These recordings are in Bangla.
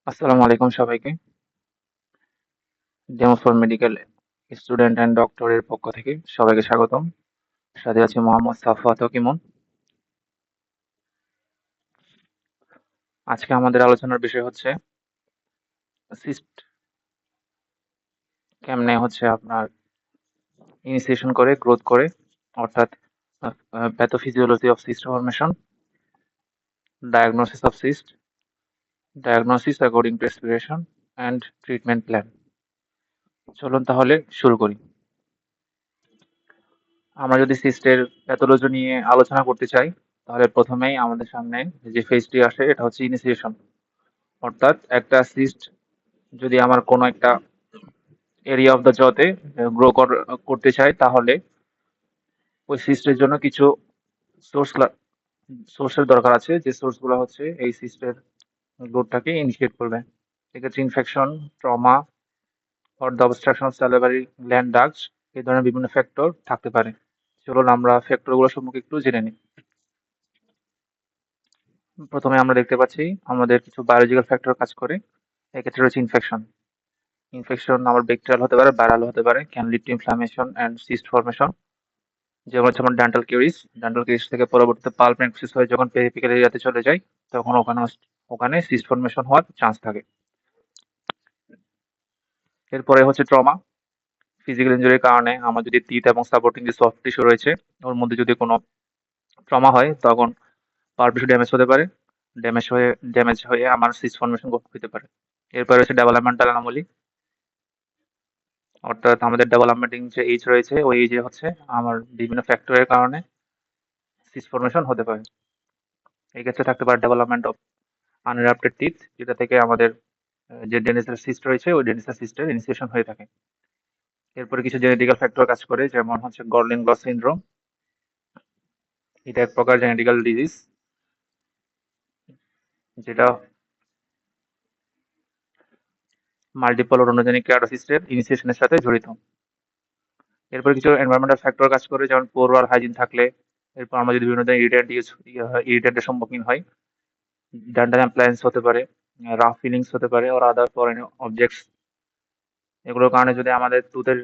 আসসালামু আলাইকুম সবাইকে। Demo for medical student and ডক্টরের পক্ষ থেকে সবাইকে স্বাগতম। সাথে আছি মোহাম্মদ সাফওয়াত হকিমুন। আজকে আমাদের আলোচনার বিষয় হচ্ছে সিস্ট কেমনে হচ্ছে আপনার ইনিশিয়েশন করে গ্রোথ করে, অর্থাৎ pathophysiology of cyst formation, diagnosis of cyst, diagnosis according to expiration and treatment plan. চলুন তাহলে শুরু করি। আমরা যদি সিস্টের প্যাথোলজি নিয়ে আলোচনা করতে চাই, তাহলে প্রথমেই আমাদের সামনে যে ফেজটি আসে এটা হচ্ছে ইনিশিয়েশন। অর্থাৎ একটা সিস্ট যদি আমার কোনো একটা এরিয়া অফ দ্য জতে গ্রো করতে চাই, তাহলে ওই সিস্টের জন্য কিছু সোর্স সোর্সের দরকার আছে, যে সোর্সগুলো হচ্ছে এই সিস্টের গ্রোথটাকে ইনিশিয়েট করবে। এক্ষেত্রে infection, trauma, or the obstruction of salivary gland ducts, এই ধরনের বিভিন্ন ফ্যাক্টর থাকতে পারে। চলুন আমরা ফ্যাক্টরগুলো সম্পর্কে একটু জেনে নিই। প্রথমে আমরা দেখতে পাচ্ছি আমাদের কিছু বায়োলজিক্যাল ফ্যাক্টর কাজ করে। এক্ষেত্রে রয়েছে ইনফেকশন। ইনফেকশন আমার ব্যাকটেরিয়াল হতে পারে, ভাইরাল হতে পারে, can lead to inflammation and cyst formation. যেমন হচ্ছে আমার ডেন্টাল ক্যারিজ থেকে পরবর্তীতে পাল্প নেক্রোসিস হয়ে যখন পেরিফেরাল এরিয়াতে চলে যায়, তখন ওখানে সিস্ট ফরমেশন হওয়ার চান্স থাকে। এরপরে হচ্ছে ট্রমা। ফিজিক্যাল ইনজুরির কারণে আমার যদি টিথ এবং সাপোর্টিং যে সফট টিস্যু রয়েছে ওর মধ্যে যদি কোনো ট্রমা হয়, তখন পাল্প টিস্যু ড্যামেজ হয়ে ড্যামেজ হয়ে আমার সিস্ট ফরমেশন হতে পারে। এরপরে হচ্ছে ডেভেলপমেন্টাল অ্যানোমালি। অর্থাৎ আমাদের ডেভেলপমেন্টিং যে এজ রয়েছে, ওই এজে হচ্ছে আমার বিভিন্ন ফ্যাক্টরের কারণে সিস্ট ফরমেশন হতে পারে। এই ক্ষেত্রে থাকতে পারে ডেভেলপমেন্ট অফ আনইরাপ্টেড টিথ, যেটা থেকে আমাদের যে ডেন্টাল সিস্ট রয়েছে ওই ডেন্টাল সিস্টের ইনিশিয়েশন হয়ে থাকে। এরপরে কিছু জেনেটিক্যাল ফ্যাক্টর কাজ করে, যেমন হচ্ছে গর্লিং লস সিনড্রোম। এটা এক প্রকার জেনেটিক্যাল ডিজিজ, যেটা মাল্টিপল অটোনোজেনিক কেরাটোসিস্টের ইনিশিয়েশনের সাথে জড়িত। এরপরে কিছু এনভায়রনমেন্টাল ফ্যাক্টর কাজ করে, যেমন পোর আর হাইজিন থাকলে, এরপর আমরা যদি বিভিন্ন ধরনের ইরিটেন্টের সম্মুখীন হই, ডেন্টাল অ্যাপ্লায়েন্স হতে পারে, রাফ ফিলিংস হতে পারে, ওর আদার ফরেন অবজেক্টস। এগুলোর কারণে যদি আমাদের টুথের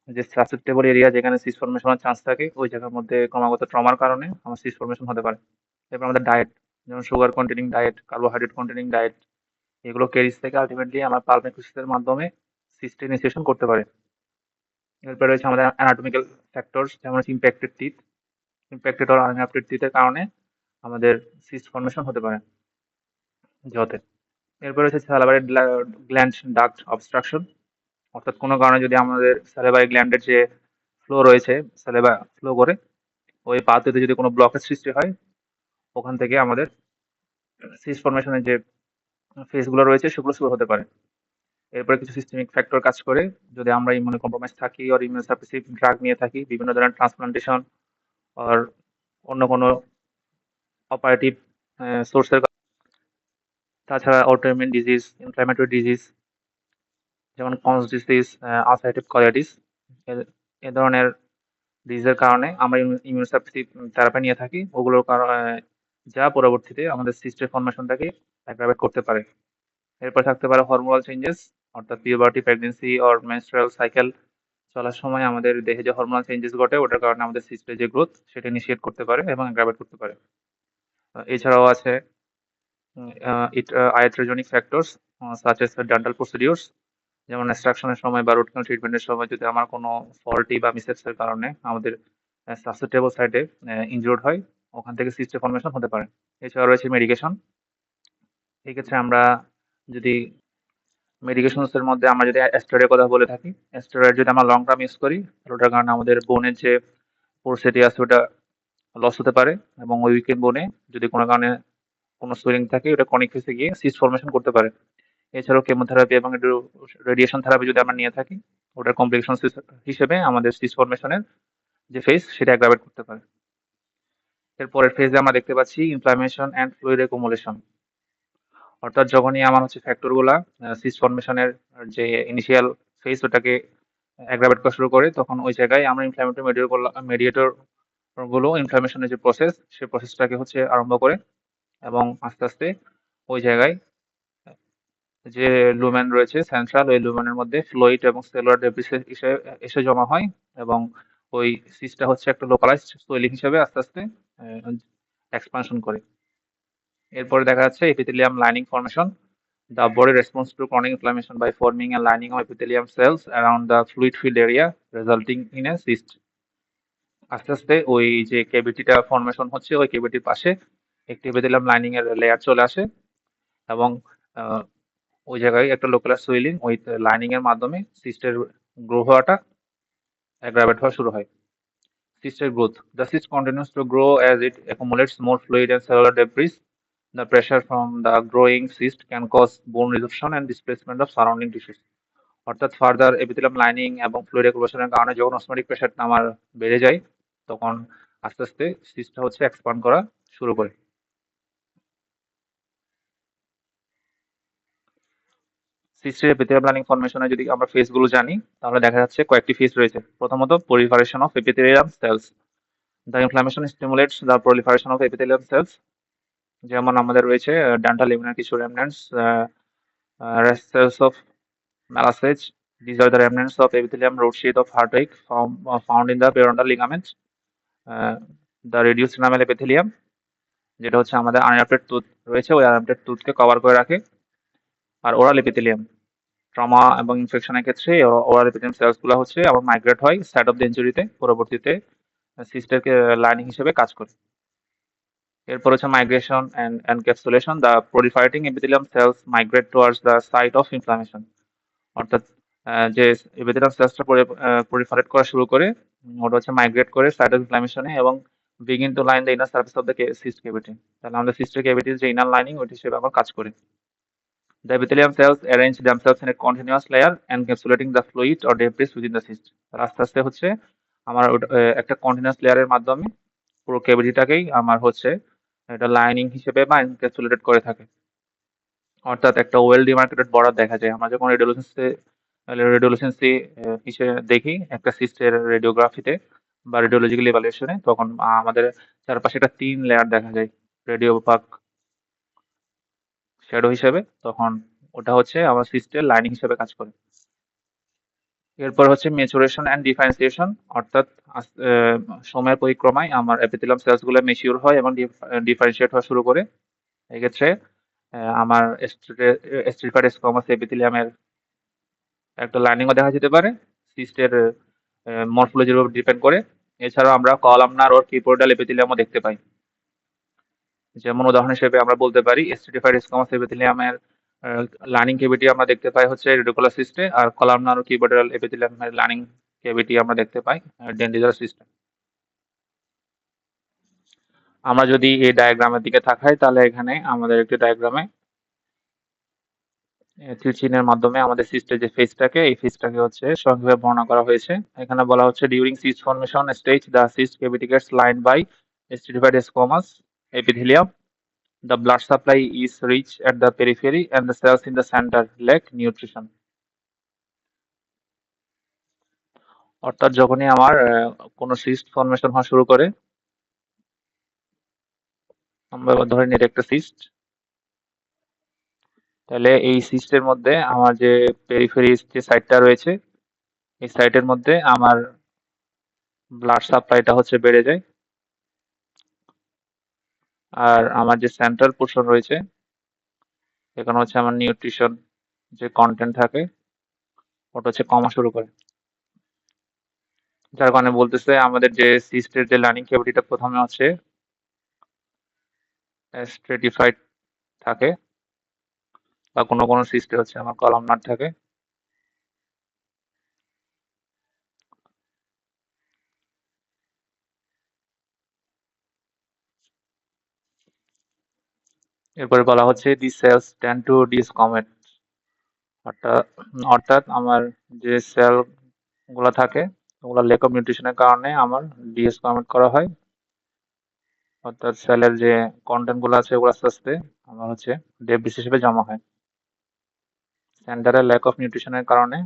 যে সাসেপ্টেবল এরিয়া যেখানে সিস ফর্মেশনের চান্স থাকে, ওই জায়গার মধ্যে ক্রমাগত ট্রমার কারণে আমার সিস ফর্মেশন হতে পারে। এরপর আমাদের ডায়েট, যেমন sugar containing diet, carbohydrate containing diet, এগুলো ক্যারিজ থেকে আলটিমেটলি আমার পালপ নেক্রোসিসের মাধ্যমে সিস্ট ইনিশিয়েশন করতে পারে। এরপরে রয়েছে আমাদের অ্যানাটমিক্যাল ফ্যাক্টরস, যেমন হচ্ছে ইম্প্যাক্টেড টিথ। ইম্প্যাক্টেড অর আনইরাপ্টেড টিথের কারণে আমাদের সিস্ট ফর্মেশন হতে পারে জতে। এরপরে হচ্ছে স্যালাইভারি গ্ল্যান্ড ডাক্ট অবস্ট্রাকশন। অর্থাৎ কোনো কারণে যদি আমাদের স্যালাইভারি গ্ল্যান্ডের যে ফ্লো রয়েছে, স্যালাইভা ফ্লো করে ওই পাথওয়েতে যদি কোনো ব্লকের সৃষ্টি হয়, ওখান থেকে আমাদের সিস্ট ফর্মেশনের যে ফেজগুলো রয়েছে সেগুলো শুরু হতে পারে। এরপরে কিছু সিস্টেমিক ফ্যাক্টর কাজ করে, যদি আমরা ইমিউনো কম্প্রোমাইজ থাকি আর ইমিউনো সাপ্রেসিভ ড্রাগ নিয়ে থাকি, বিভিন্ন ধরনের ট্রান্সপ্লান্টেশন আর অন্য কোনো অপারেটিভ সোর্সের, তাছাড়া অটোইমিউন ডিজিজ, ইনফ্ল্যামেটরি ডিজিজ, যেমন কনস ডিজিজ, আলসারেটিভ কলাইটিস, এ ধরনের ডিজিজের কারণে আমরা ইমিউনো সাপ্রেসিভ থেরাপি নিয়ে থাকি, ওগুলোর কারণে যা পরবর্তীতে আমাদের সিস্টের ফর্মেশনটাকে অ্যাগ্রাভেট করতে পারে। এরপর থাকতে পারে হরমোনাল চেঞ্জেস, অর্থাৎ puberty, pregnancy or menstrual cycle চলার সময় আমাদের দেহে যে হরমোনাল চেঞ্জেস ঘটে, ওটার কারণে আমাদের সিস্টের যে গ্রোথ সেটা ইনিশিয়েট করতে পারে এবং অ্যাগ্রাভেট করতে পারে। এছাড়াও আছে iatrogenic factors such as dental procedures, যেমন এক্সট্রাকশনের সময় বা রুট ক্যানাল ট্রিটমেন্টের সময় যদি আমার কোনো ফল্টি বা মিসহ্যাপসের কারণে আমাদের সাসেপ্টেবল সাইডে ইনজুর্ড হয়, ওখান থেকে সিস্টের ফর্মেশন হতে পারে। এছাড়া রয়েছে মেডিকেশন। এক্ষেত্রে আমরা যদি মেডিকেশনস এর মধ্যে আমরা যদি স্টেরয়েডের কথা বলে থাকি, স্টেরয়েড যদি আমরা লং টার্ম ইউজ করি, তাহলে ওটার কারণে আমাদের বোনের যে পোরসিটি আছে ওটা লস হতে পারে, এবং ওই উইকেন্ড বোনে যদি কোনো কারণে কোনো সুইলিং থাকে, ওটা ক্রনিক ফেসে গিয়ে সিস্ট ফর্মেশন করতে পারে। এছাড়াও কেমোথেরাপি এবং রেডিয়েশন থেরাপি যদি আমরা নিয়ে থাকি, ওটার কমপ্লিকেশন হিসেবে আমাদের সিস্ট ফর্মেশনের যে ফেজ সেটা অ্যাগ্রাভেট করতে পারে। এর পরের ফেজে আমরা দেখতে পাচ্ছি ইনফ্লামেশন অ্যান্ড ফ্লুইড অ্যাকুমুলেশন। অর্থাৎ যখনই আমার হচ্ছে ফ্যাক্টর গুলা সিস্ট ফর্মেশনের যে ইনিশিয়াল ফেজ ওটাকে অ্যাগ্রাভেট করা শুরু করে, তখন ওই জায়গায় আমরা ইনফ্ল্যামেটরি মেডিয়েটর গুলো ইনফ্লামেশনের যে প্রসেস, সেই প্রসেসটাকে হচ্ছে আরম্ভ করে, এবং আস্তে আস্তে ওই জায়গায় যে লুমেন রয়েছে সেন্ট্রাল, ওই লুমেনের মধ্যে ফ্লুইড এবং সেলুলার ডেব্রিস এসে এসে জমা হয়, এবং ওই সিস্টটা হচ্ছে একটা লোকালাইজড সোয়েলিং হিসেবে আস্তে আস্তে এক্সপানশন করে। এরপরে দেখা যাচ্ছে epithelium lining formation. The body responds to chronic inflammation by forming a lining of epithelium cells around the fluid filled area, resulting in a cyst. আস্তে আস্তে ওই যে ক্যাভিটিটা ফর্মেশন হচ্ছে, ওই ক্যাভিটির পাশে একটি এপিথেলিয়াম লাইনিং এর লেয়ার চলে আসে, এবং আহ, ওই জায়গায় একটা লোকাল সুইলিং ওই লাইনিং এর মাধ্যমে সিস্টের গ্রো হওয়াটা অ্যাগ্রাভেট হওয়া শুরু হয়। Cystic growth. The cyst continues to grow as it accumulates more fluid and cellular debris. The pressure from the growing cyst can cause bone resorption and displacement of surrounding tissues. অর্থাৎ ফার্দার এপিথেলিয়াম লাইনিং এবং ফ্লুইড অ্যাকুমুলেশনের কারণে যখন অসমোটিক প্রেশারটা আমার বেড়ে যায়, তখন আস্তে আস্তে সিস্টটা হচ্ছে এক্সপান্ড করা শুরু করে। সিস্টের এপিথেলিয়াম লাইনিং ফর্মেশনে যদি আমরা ফেজ গুলো জানি, তাহলে দেখা যাচ্ছে কয়েকটি ফেজ রয়েছে। প্রথমত, proliferation of epithelial cells. The inflammation stimulates the proliferation of epithelial cells. যেমন আমাদের রয়েছে ডেন্টাল লিউমিনার কিছু রেমন্যান্টস, rest cells of Malassage. These are the remnants of epithelium root sheath of heartache found in the periodontal ligament. The reduced enamel epithelium, যেটা হচ্ছে আমাদের আনইরাপ্টেড টুথ রয়েছে, ওই আনইরাপ্টেড টুথকে কভার করে রাখে। আর ওরাল এপিথেলিয়াম, ট্রমা এবং ইনফেকশনের ক্ষেত্রে ওরাল এপিথেলিয়াম সেলস গুলো হচ্ছে আবার মাইগ্রেট হয় সাইড অফ দ্য ইনজুরিতে, পরবর্তীতে সিস্টের লাইনিং হিসেবে কাজ করে। এরপর হচ্ছে migration and encapsulation. The proliferating epithelium cells migrate towards the site of inflammation. অর্থাৎ যে এপিথেলিয়াম সেলসটা proliferate করা শুরু করে, ওটা হচ্ছে মাইগ্রেট করে সাইট অফ ইনফ্লামেশনে এবং begin to line the inner surface of the cyst cavity. তাহলে আমাদের সিস্টের ক্যাভিটির যে ইনার লাইনিং, ওইটি হিসেবে আবার কাজ করে। The epithelium cells arrange themselves in a continuous layer encapsulating the fluid or debris within the cyst. তাহলে আস্তে আস্তে হচ্ছে আমার একটা কন্টিনিউয়াস লেয়ারের মাধ্যমে পুরো ক্যাভিটিটাকেই আমার হচ্ছে এটা লাইনিং হিসেবে বা এনক্যাপসুলেটেড করে থাকে। অর্থাৎ একটা ওয়েল ডিমার্কেটেড বর্ডার দেখা যায় আমরা যখন রেডিওলুসেন্সি হিসেবে দেখি একটা সিস্টের রেডিওগ্রাফিতে বা রেডিওলজিক্যাল ইভালুয়েশনে, তখন আমাদের চারপাশে একটা তিন লেয়ার দেখা যায় রেডিও পাক শ্যাডো হিসেবে, তখন ওটা হচ্ছে আমার সিস্টের লাইনিং হিসেবে কাজ করে। এরপর হচ্ছে ম্যাচুরেশন অ্যান্ড ডিফারেন্সিয়েশন। অর্থাৎ সময়ের পরিক্রমায় আমার এপিথেলিয়াম সেলস গুলো ম্যাচিউর হয় এবং ডিফারেন্সিয়েট হওয়া শুরু করে। এক্ষেত্রে আমার স্ট্রিকার স্কোমাস এপিথেলিয়ামের একটা লাইনিংও দেখা যেতে পারে সিস্টের মরফোলজির উপর ডিপেন্ড করে। এছাড়াও আমরা কলামনার ও কিউপোইডাল এপিথেলিয়ামও দেখতে পাই। যেমন উদাহরণ হিসেবে আমরা বলতে পারি স্ট্রেটিফাইড স্কোমাস এপিথেলিয়ামের লাইনিং ক্যাভিটি আমরা দেখতে পাই হচ্ছে রেডিকুলার সিস্টে, আর কলামনার ও কিউপোইডাল এপিথেলিয়ামের লাইনিং ক্যাভিটি আমরা দেখতে পাই ডেন্ডিলার সিস্টে। আমরা যদি এই ডায়াগ্রামের দিকে তাকাই, তাহলে এখানে আমাদের একটি ডায়াগ্রামে তীর চিহ্নের মাধ্যমে আমাদের সিস্টের যে ফেজটাকে, এই ফেজটাকে হচ্ছে সংক্ষেপে বর্ণনা করা হয়েছে। এখানে বলা হচ্ছে during cyst formation stage the cyst cavity gets lined by stratified squamous epithelium. The blood supply is rich at the periphery and the cells in the center lack nutrition. অর্থাৎ যখনই আমার কোনো সিস্ট ফর্মেশন হওয়া শুরু করে, আমরা ধরে নিই এটা একটা সিস্ট, তাহলে এই সিস্টের মধ্যে আমার যে পেরিফেরি যে সাইডটা রয়েছে, এই সাইডের মধ্যে আমার ব্লাড সাপ্লাইটা হচ্ছে বেড়ে যায়, আর আমার যে সেন্ট্রাল পোর্শন রয়েছে এখানে হচ্ছে আমার নিউট্রিশন যে কন্টেন্ট থাকে ওটা হচ্ছে কমা শুরু করে। যার কারণে বলতেছে আমাদের যে সিস্টের যে লাইনিং ক্যাভিটিটা প্রথমে হচ্ছে স্ট্রেটিফাইড থাকে, বা কোনো কোনো সিস্টে হচ্ছে আমার কলামনার থাকে। এরপরে বলা হচ্ছে দি সেলস টেন্ড টু ডিসকমেট। অর্থাৎ অর্থাৎ আমার যে সেল গুলা থাকে ওগুলা লেক অফ নিউট্রিশনের কারণে আমার ডিসকমেট করা হয়। অর্থাৎ সেলের যে কন্টেন্ট গুলো আছে ওগুলো আস্তে আস্তে আমার হচ্ছে ডেব্রিস হিসেবে জমা হয়। সেন্টারে ল্যাক অফ নিউট্রিশনের কারণে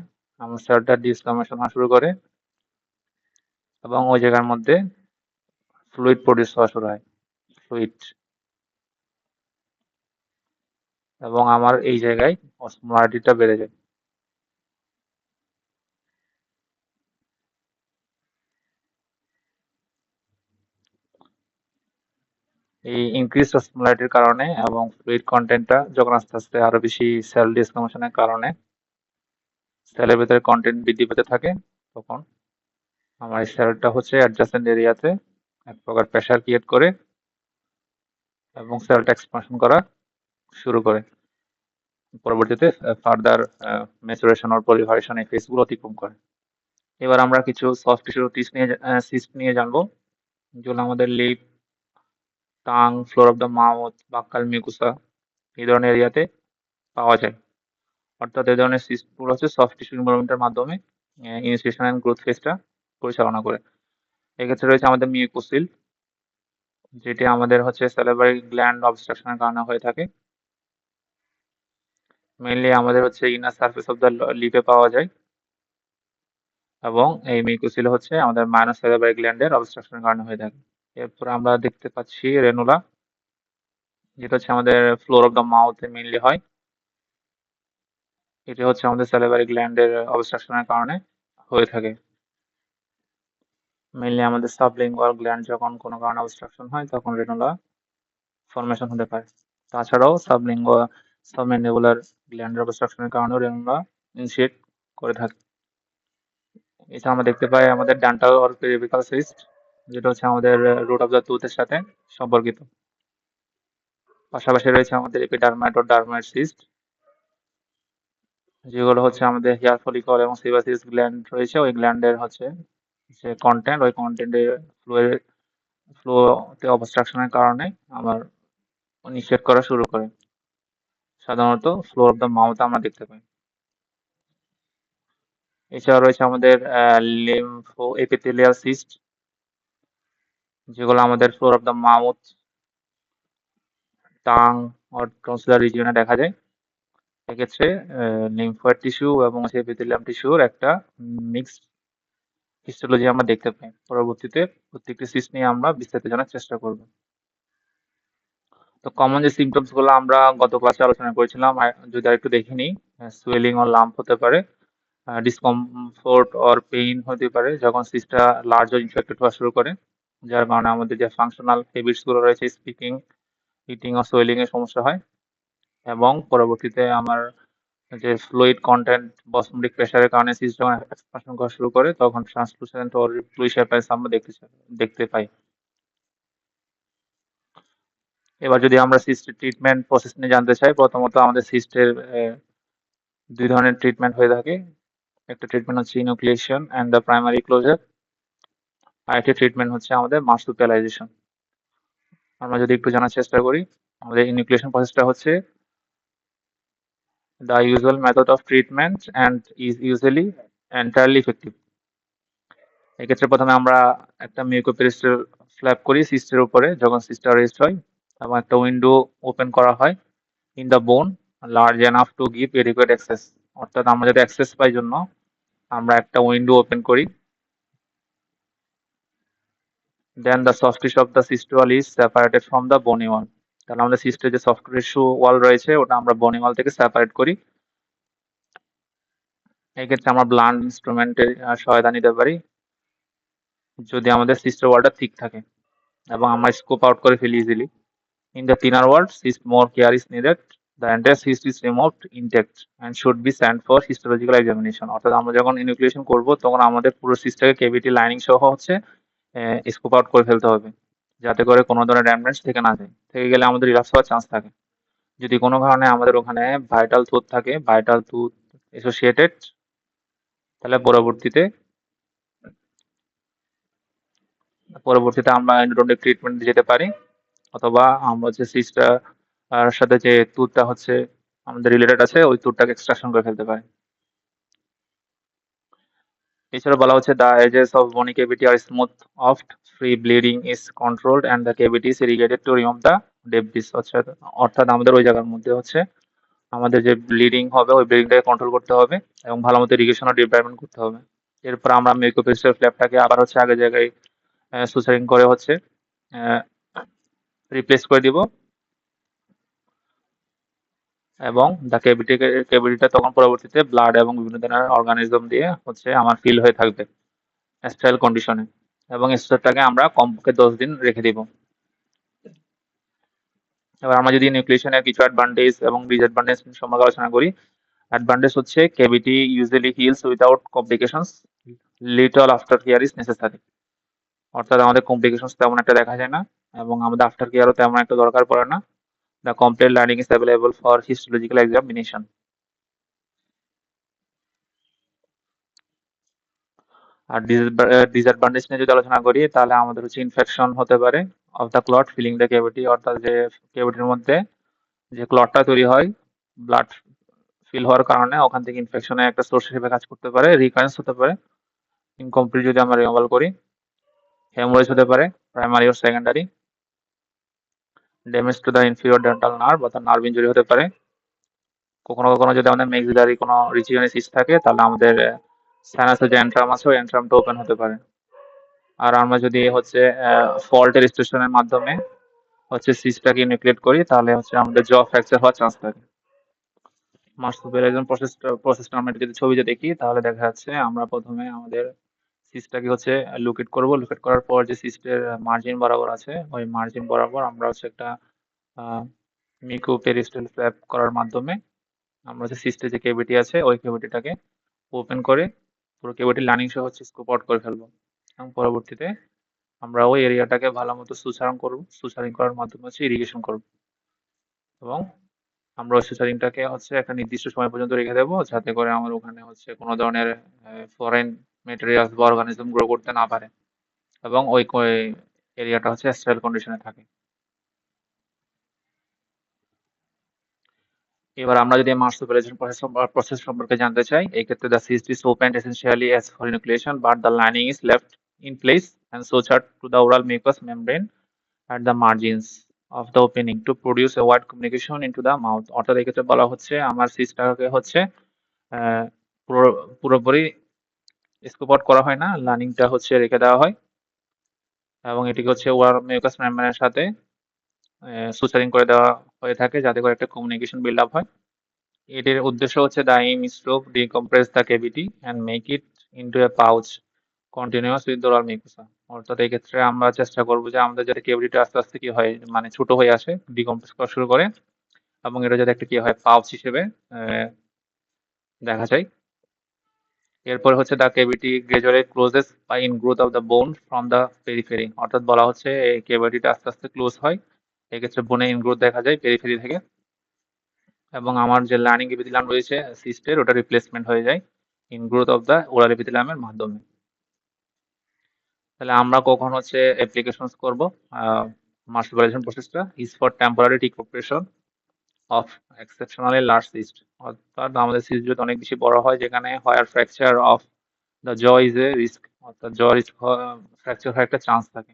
আমার সেলটা ডিসকমেশন হওয়া শুরু করে এবং ওই জায়গার মধ্যে ফ্লুইড প্রডিউস হওয়া শুরু হয়। ফ্লুইড এবং আমার এই জায়গায় অসমোলারিটিটা বেড়ে যায়। এই ইনক্রিজ অসমোলারিটির কারণে এবং ফ্লুইড কন্টেন্টটা যখন আস্তে আস্তে আরো বেশি সেল ডিসফরমেশনের কারণে সেলের ভেতরে কন্টেন্ট বৃদ্ধি পেতে থাকে, তখন আমার এই সেলটা হচ্ছে অ্যাডজাসেন্ট এরিয়াতে এক প্রকার প্রেশার ক্রিয়েট করে এবং সেলটা এক্সপানশন করা শুরু করে। পরবর্তীতে ফার্দার ম্যাচুরেশন অর পলিফারেশন এই ফেজগুলো অতিক্রম করে। এবার আমরা কিছু সফট টিস্যু সিস্ট নিয়ে জানবো, যেগুলো আমাদের lip, tongue, floor of the mouth, buccal mucosa এই ধরনের এরিয়াতে পাওয়া যায়। অর্থাৎ এই ধরনের সিস্টগুলো হচ্ছে সফট টিস্যু ইনভলভমেন্টের মাধ্যমে ইনিশিয়েশন অ্যান্ড গ্রোথ ফেজটা পরিচালনা করে। এক্ষেত্রে রয়েছে আমাদের মিউকোসিল, যেটি আমাদের হচ্ছে স্যালিভারি গ্ল্যান্ড অবস্ট্রাকশনের কারণে হয়ে থাকে। মেইনলি আমাদের হচ্ছে ইনার সারফেস অফ দ্য লিপে পাওয়া যায় এবং এই মিউকোসিল হচ্ছে আমাদের মাইনাস স্যালিভারি গ্ল্যান্ডের অবস্ট্রাকশনের কারণে হয়ে থাকে। এরপর আমরা দেখতে পাচ্ছি রেনুলা, যেটা হচ্ছে আমাদের ফ্লোর অফ দ্য মাউথে মেইনলি হয়। এটি হচ্ছে আমাদের স্যালিভারি গ্ল্যান্ডের অবস্ট্রাকশনের কারণে হয়ে থাকে। মেইনলি আমাদের সাবলিঙ্গুয়াল গ্ল্যান্ড যখন কোনো কারণে অবস্ট্রাকশন হয় তখন রেনুলা ফর্মেশন হতে পারে। তাছাড়াও সাবম্যান্ডিবুলার গ্ল্যান্ডের অবস্ট্রাকশনের কারণেও রেনুলা ইনিশিয়েট করে থাকে। এছাড়া আমরা দেখতে পাই আমাদের ডেন্টাল অর পেরিভিকাল সিস্ট, যেটা হচ্ছে আমাদের রুট অফ দ্য টুথের সাথে সম্পর্কিত। পাশাপাশি রয়েছে আমাদের এপিডার্মাইড ও ডার্মাইড সিস্ট, যেগুলো হচ্ছে আমাদের হেয়ার ফলিকল এবং সেবাসিস গ্ল্যান্ড রয়েছে, ওই গ্ল্যান্ডের হচ্ছে যে কন্টেন্ট, ওই কন্টেন্টের ফ্লোতে অবস্ট্রাকশনের কারণে আমার নিষেধ করা শুরু করে। সাধারণত ফ্লোর অফ দ্য মাউথ আমরা দেখতে পাই। এছাড়া রয়েছে আমাদের লিম্ফো এপিথেলিয়াল সিস্ট, যেগুলো আমাদের floor of the mouth, tongue or tonsillar রিজিয়নে দেখা যায়। এক্ষেত্রে লিম্ফয়েড টিস্যু এবং এপিথেলিয়াম টিস্যুর একটা মিক্সড হিস্টোলজি আমরা দেখতে পাই। পরবর্তীতে প্রত্যেকটি সিস্ট নিয়ে আমরা বিস্তারিত জানার চেষ্টা করব। তো কমন যে সিমটমস গুলো আমরা গত ক্লাসে আলোচনা করেছিলাম, যদি আরেকটু দেখে নিই, সুয়েলিং অর লাম্প হতে পারে, ডিসকমফোর্ট অর পেইন হতে পারে যখন সিস্টটা লার্জ ও ইনফেক্টেড হওয়া শুরু করে, যার কারণে আমাদের যে ফাংশনাল হ্যাবিটস গুলো রয়েছে, স্পিকিং, ইটিং ও সোয়েলিং এর সমস্যা হয়। এবং পরবর্তীতে আমার যে ফ্লুইড কন্টেন্ট অসমোটিক প্রেসারের কারণে সিস্ট যখন এক্সপানশন করা শুরু করে তখন ট্রান্সলুসেন্ট অর ব্লুইশ অ্যাপিয়ারেন্স আমরা দেখতে পাই। এবার যদি আমরা সিস্টের ট্রিটমেন্ট প্রসেস নিয়ে জানতে চাই, প্রথমত আমাদের সিস্টের দুই ধরনের ট্রিটমেন্ট হয়ে থাকে। একটা ট্রিটমেন্ট হচ্ছে ইনুক্লিয়েশন অ্যান্ড দ্য প্রাইমারি ক্লোজার, আরেকটি ট্রিটমেন্ট হচ্ছে আমাদের মার্সুপিয়ালাইজেশন। আমরা যদি একটু জানার চেষ্টা করি, আমাদের ইনুক্লিয়েশন প্রসেসটা হচ্ছে the usual method of treatment and is usually entirely effective. এক্ষেত্রে প্রথমে আমরা একটা মিউকোপেরিস্টাল ফ্ল্যাপ করি সিস্টের উপরে যখন সিস্টটা রেস্ট হয়, এবং একটা উইন্ডো ওপেন করা হয় in the bone large enough to give adequate access. অর্থাৎ আমরা যদি অ্যাক্সেস পাই জন্য আমরা একটা উইন্ডো ওপেন করি। Then the soft tissue of the cyst wall is separated from the bony wall. তাহলে আমাদের সিস্টের যে সফট টিস্যু ওয়াল রয়েছে ওটা আমরা বনি ওয়াল থেকে সেপারেট করি। এক্ষেত্রে আমরা ব্লান্ট ইনস্ট্রুমেন্টের সহায়তা নিতে পারি যদি আমাদের সিস্টের ওয়ালটা ঠিক থাকে এবং আমরা স্কোপ আউট করে ফেলি easily. In the thinner wall, cyst more care is needed. The entire cyst is removed intact and should be sent for histological examination. অর্থাৎ আমরা যখন ইনুক্লিয়েশন করব তখন আমাদের পুরো সিস্টটাকে কেভিটি লাইনিং সহ হচ্ছে স্কোপ আউট করে ফেলতে হবে, যাতে করে কোনো ধরনের ড্যামেজ থেকে না যায়। থেকে গেলে আমাদের রিলাপস হওয়ার চান্স থাকে। যদি কোনো কারণে আমাদের ওখানে ভাইটাল টুথ থাকে, ভাইটাল টুথ অ্যাসোসিয়েটেড, তাহলে পরবর্তীতে আমরা এন্ডোডন্টিক ট্রিটমেন্ট যেতে পারি, অথবা আমরা যে সিস্টার সাথে যে টুথটা হচ্ছে আমাদের রিলেটেড আছে ওই টুথটাকে এক্সট্রাকশন করে ফেলতে পারি। এছাড়া বলা হচ্ছে the edges of bony cavity আর smooth off, free bleeding is controlled and the cavity is irrigated to remove the debris. অর্থাৎ আমাদের ওই জায়গার মধ্যে হচ্ছে আমাদের যে ব্লিডিং হবে ওই ব্লিডিংটাকে কন্ট্রোল করতে হবে এবং ভালো মতো ইরিগেশন ও ডিপ্লয়মেন্ট করতে হবে। এরপর আমরা মিউকোপেরিস্টাল ফ্ল্যাপটাকে আবার হচ্ছে আগের জায়গায় সুসারিং করে হচ্ছে রিপ্লেস করে দিব। এবং ক্যাভিটিটা তখন পরবর্তীতে ব্লাড এবং বিভিন্ন ধরনের অর্গানিজম দিয়ে হচ্ছে আমার ফিল হয়ে থাকবে স্টেরাইল কন্ডিশনে, এবং স্টোরটাকে আমরা কমপক্ষে 10 দিন রেখে দিব। এবার আমরা যদি নিউক্লিয়েশনের কিছু অ্যাডভান্টেজ এবং ডিসঅ্যাডভান্টেজ সম্পর্কে আলোচনা করি। অ্যাডভান্টেজ হচ্ছে cavity usually heals without complications, little after care is necessary. অর্থাৎ আমাদের কমপ্লিকেশনস তেমন একটা দেখা যায় না এবং আমাদের আফটার কেয়ারও তেমন একটা দরকার পড়ে না। The complete learning is available for histological examination. আর ডিসঅ্যাডভান্টেজ নিয়ে যদি আলোচনা করি তাহলে আমাদের হচ্ছে ইনফেকশন হতে পারে of the clot filling the cavity, অর্থাৎ যে ক্যাভিটির মধ্যে যে ক্লটটা তৈরি হয় ব্লাড ফিল হওয়ার কারণে ওখান থেকে ইনফেকশনের একটা সোর্স হিসেবে কাজ করতে পারে, রিকারেন্স হতে পারে ইনকমপ্লিট যদি আমরা রিমুভাল করি, হেমোরেজ হতে পারে প্রাইমারি ও secondary, damage to the inferior dental nerve অর্থাৎ নার্ভ ইনজুরি হতে পারে। কখনো কখনো যদি আমাদের মেক্সিলারি কোনো রিজিয়নে সিস্ট থাকে তাহলে আমাদের সাইনাসের যে এন্ট্রাম আছে ওই এন্ট্রামটা ওপেন হতে পারে। আর আমরা যদি হচ্ছে ফল্টের স্টেশনের মাধ্যমে হচ্ছে সিস্টটাকে নিউক্লিয়েট করি তাহলে হচ্ছে আমাদের জ ফ্র্যাকচার হওয়ার চান্স থাকে। মার্সুপিয়ালাইজেশন প্রসেসটা আমরা যদি ছবিতে দেখি তাহলে দেখা যাচ্ছে আমরা প্রথমে আমাদের সিস্টটাকে হচ্ছে লোকেট করব, লোকেট করার পর যে সিস্টের মার্জিন বরাবর আছে ওই মার্জিন বরাবর আমরা হচ্ছে একটা মিকো পেরিস্টাল ফ্ল্যাপ করার মাধ্যমে আমরা হচ্ছে সিস্টের যে কেভিটি আছে ওই কেভিটিটাকে ওপেন করে পুরো কেভিটি লাইনিং সহ হচ্ছে স্কুপ আউট করে ফেলবো, এবং পরবর্তীতে আমরা ওই এরিয়াটাকে ভালো মতো সুসারং করবো, সুসারিং করার মাধ্যমে হচ্ছে ইরিগেশন করবো, এবং আমরা ওই সুসারিংটাকে হচ্ছে একটা নির্দিষ্ট সময় পর্যন্ত রেখে দেবো যাতে করে আমার ওখানে হচ্ছে কোনো ধরনের ফরেন মেটেরিয়ালস বা অর্গানিজম গ্রো করতে না পারে এবং ওই এরিয়াটা হচ্ছে স্টেরাইল কন্ডিশনে থাকে। এবার আমরা যদি মার্সুপিয়ালাইজেশন প্রসেস সম্পর্কে জানতে চাই, এই ক্ষেত্রে the cyst is opened essentially as for enucleation but the lining is left in place and sutured to the oral mucous membrane at the margins of the opening to produce a wide communication into the mouth। অর্থাৎ এই ক্ষেত্রে বলা হচ্ছে আমার সিস্টটাকে হচ্ছে আহ, পুরোপুরি স্কুপ আউট করা হয় না, লার্নিংটা হচ্ছে রেখে দেওয়া হয় এবং এটিকে হচ্ছে ওরাল মিউকাস মেমব্রেনের সাথে সুচারিং করে দেওয়া হয়ে থাকে যাতে করে একটা কমিউনিকেশন বিল্ড আপ হয়। এটির উদ্দেশ্য হচ্ছে the aim is to decompress the cavity and make it into a pouch continuous with the oral mucosa। অর্থাৎ এই ক্ষেত্রে আমরা চেষ্টা করবো যে আমাদের যাতে কেভিটিটা আস্তে আস্তে কি হয় মানে ছোট হয়ে আসে, ডিকম্প্রেস করা শুরু করে, এবং এটা যাতে একটা কি হয় পাউচ হিসেবে দেখা যায়। এরপর হচ্ছে the cavity gradually closes by ingrowth of the bone from the periphery. অর্থাৎ বলা হচ্ছে এই ক্যাভিটিটা আস্তে আস্তে ক্লোজ হয়, এক্ষেত্রে বোনে ইনগ্রোথ দেখা যায় পেরিফেরি থেকে, এবং আমার যে লার্নিং এপিথেলিয়াম রয়েছে সিস্টের ওটা রিপ্লেসমেন্ট হয়ে যায় ইনগ্রোথ অফ দ্য ওরাল এপিথেলিয়ামের মাধ্যমে। তাহলে আমরা কখন হচ্ছে অ্যাপ্লিকেশনস করব মার্সুপিয়ালাইজেশন প্রসেসটা is for temporary recuperation of exceptionally large cyst. অর্থাৎ আমাদের সিস্ট যদি অনেক বেশি বড় হয় যেখানে higher fracture of the jaw is a risk, অর্থাৎ জ রিস্ক ফ্র্যাকচার হওয়ার একটা চান্স থাকে।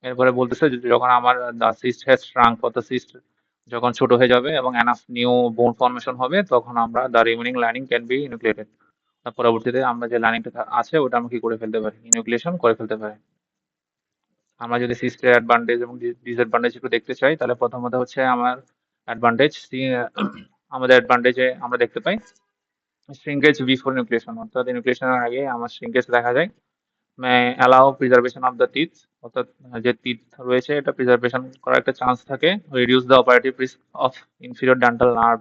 এরপরে বলতেছে যখন আমার দ্য সিস্ট হ্যাজ শ্রাঙ্ক, অর্থাৎ সিস্ট যখন ছোট হয়ে যাবে এবং এনাফ নিউ বোন ফর্মেশন হবে তখন আমরা the remaining lining can be enucleated. পরবর্তীতে আমরা যে লাইনিংটা আছে ওটা আমরা কি করে ফেলতে পারি, ইনুক্লিয়েশন করে ফেলতে পারি। আমরা যদি সিস্টের অ্যাডভান্টেজ এবং ডিসঅ্যাডভান্টেজ একটু দেখতে চাই তাহলে প্রথমত হচ্ছে আমার অ্যাডভান্টেজ, আমাদের অ্যাডভান্টেজে আমরা দেখতে পাই শ্রিঙ্কেজ বিফোর নিউক্লিয়েশন, অর্থাৎ নিউক্লিয়েশনের আগে আমার শ্রিঙ্কেজ দেখা যায়। Allow preservation of the teeth, অর্থাৎ যে টিথ রয়েছে এটা প্রিজার্ভেশন করার একটা চান্স থাকে। Reduce the operative risk of inferior dental nerve,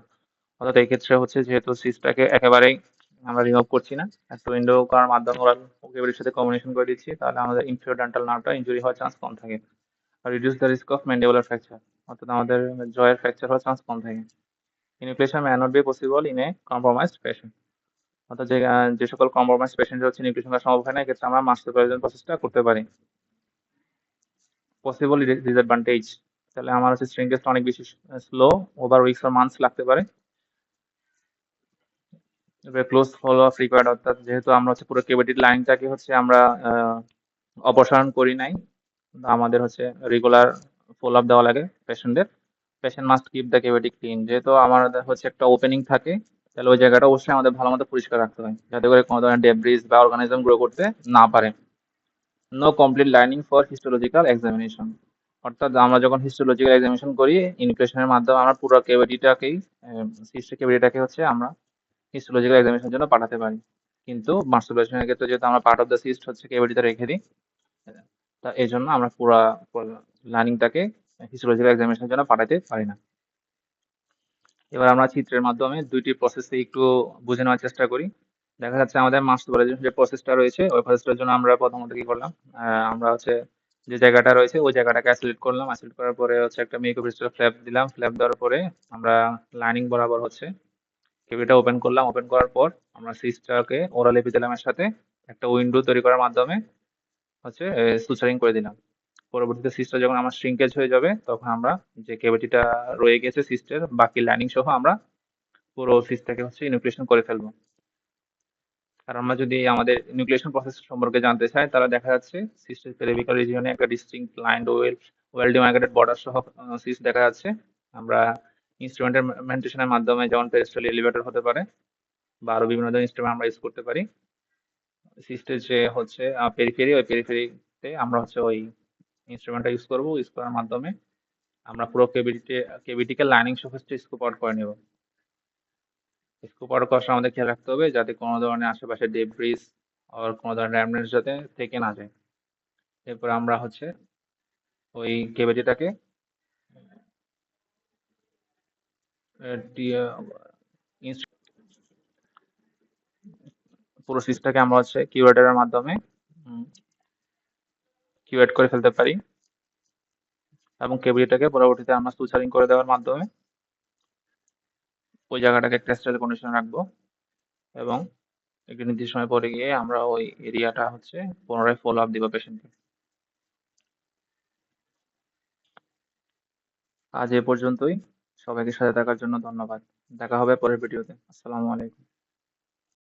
অর্থাৎ এই ক্ষেত্রে হচ্ছে যেহেতু সিস্টটাকে একেবারেই আমরা রিমুভ করছি না, একটা উইন্ডো করার মাধ্যমে ওরা ওকের সাথে কমিউনিকেশন করে দিচ্ছি, তাহলে আমাদের ইনফিরিয়র ডেন্টাল নার্ভটা ইনজুরি হওয়ার চান্স কম থাকে। আর reduce the risk of mandibular fracture, অর্থাৎ আমাদের জয়ের ফ্র্যাকচার হওয়ার চান্স কম থাকে। Enucleation may not be possible in a compromised patient, অর্থাৎ যে সকল কম্প্রোমাইজ পেশেন্ট হচ্ছে নিউক্লিয়েশন করা সম্ভব হয় না এক্ষেত্রে আমরা মাস্টার প্রসেসটা করতে পারি। পসিবল ডিসঅ্যাডভান্টেজ, তাহলে আমার হচ্ছে শ্রিঙ্কেজটা অনেক বেশি slow, over weeks or months লাগতে পারে। এবার ক্লোজ ফলো আপ রিকোয়ার্ড, অর্থাৎ যেহেতু আমরা হচ্ছে পুরো কেভিটির লাইনটাকে হচ্ছে আমরা অপসারণ করি নাই, আমাদের হচ্ছে রেগুলার ফলো আপ দেওয়া লাগে পেশেন্টদের। Patient must keep the cavity clean, যেহেতু আমাদের হচ্ছে একটা ওপেনিং থাকে তাহলে ওই জায়গাটা অবশ্যই আমাদের ভালো মতো পরিষ্কার রাখতে হয় যাতে করে কোনো ধরনের ডেব্রিজ বা অর্গানিজম গ্রো করতে না পারে। No complete lining for histological examination, অর্থাৎ আমরা যখন হিস্টোলজিক্যাল এক্সামিনেশন করি, ইনক্লুশনের মাধ্যমে আমরা পুরো কেভিটিটাকেই সিস্টের কেভিটিটাকে হচ্ছে আমরা হিস্টোলজিক্যাল এক্সামিনেশনের জন্য পাঠাতে পারি। কিন্তু মাস্টারবেশনের ক্ষেত্রে যেহেতু আমরা পার্ট অফ দ্য সিস্ট হচ্ছে কেভিটিতে রেখে দিই, তা এই জন্য আমরা পুরা লার্নিংটাকে হিস্টোলজিক্যাল এক্সামিনেশনের জন্য পাঠাতে পারি না। এবার আমরা চিত্রের মাধ্যমে দুইটি প্রসেসে একটু বুঝে নেওয়ার চেষ্টা করি। দেখা যাচ্ছে আমাদের মাস্টারবাইজেশন যে প্রসেসটা রয়েছে, ওই প্রসেসটার জন্য আমরা প্রথমত কি করলাম, আমরা হচ্ছে যে জায়গাটা রয়েছে ওই জায়গাটাকে সিলেক্ট করলাম। সিলেক্ট করার পরে হচ্ছে একটা মেকওভার ফ্ল্যাপ দিলাম। ফ্ল্যাপ দেওয়ার পরে আমরা লাইনিং বরাবর হচ্ছে কেবিটা ওপেন করলাম। ওপেন করার পর আমরা সিস্টারকে ওরাল এপিথেলিয়ামের সাথে একটা উইন্ডো তৈরি করার মাধ্যমে হচ্ছে সুচারিং করে দিলাম। পরবর্তীতে সিস্টার যখন আমার শ্রিঙ্কেজ হয়ে যাবে, তখন আমরা যে ক্যাভিটিটা রয়ে গেছে সিস্টের বাকি লাইনিং সহ আমরা পুরো সিস্টটাকে হচ্ছে ইনুক্লিয়েশন করে ফেলবো। আর আমরা যদি আমাদের নিউক্লিয়েশন প্রসেস সম্পর্কে জানতে চাই, তাহলে দেখা যাচ্ছে সিস্টের পেরিফেরাল রিজিয়নে একটা distinct line well demarcated border সহ সিস্ট দেখা যাচ্ছে। আমরা ইনস্ট্রুমেন্টেশনের মাধ্যমে যেমন পেরিস্টাল এলিভেটর হতে পারে বা আরো বিভিন্ন ধরনের ইনস্ট্রুমেন্ট আমরা ইউজ করতে পারি। সিস্টের যে হচ্ছে পেরিফেরি, ওই পেরিফেরিতে আমরা হচ্ছে ওই ইনস্ট্রুমেন্টটা ইউজ করবো। ইউজ করার মাধ্যমে আমরা পুরো কেভিটিকে লাইনিং সহ স্কোপ আউট করে নেব। স্কোপ আউট করার সময় আমাদের খেয়াল রাখতে হবে যাতে কোনো ধরনের আশেপাশে ডেব্রিস আর কোনো ধরনের ড্যামেজ যাতে থেকে না যায়। এরপর আমরা হচ্ছে ওই কেভিটিটাকে পুরো সিস্টটাকে আমরা হচ্ছে কিউরেটরের মাধ্যমে কিউরেট করে ফেলতে পারি এবং কেভিটিটাকে পরবর্তীতে আমরা সুচারিং করে দেওয়ার মাধ্যমে ওই জায়গাটাকে একটা স্টেবল কন্ডিশনে রাখবো এবং একটি নির্দিষ্ট সময় পরে গিয়ে আমরা ওই এরিয়াটা হচ্ছে পুনরায় ফলো আপ দিব পেশেন্টকে। আজ এ পর্যন্তই। সবাইকে সাথে থাকার জন্য ধন্যবাদ। দেখা হবে পরের ভিডিওতে। আসসালামু আলাইকুম।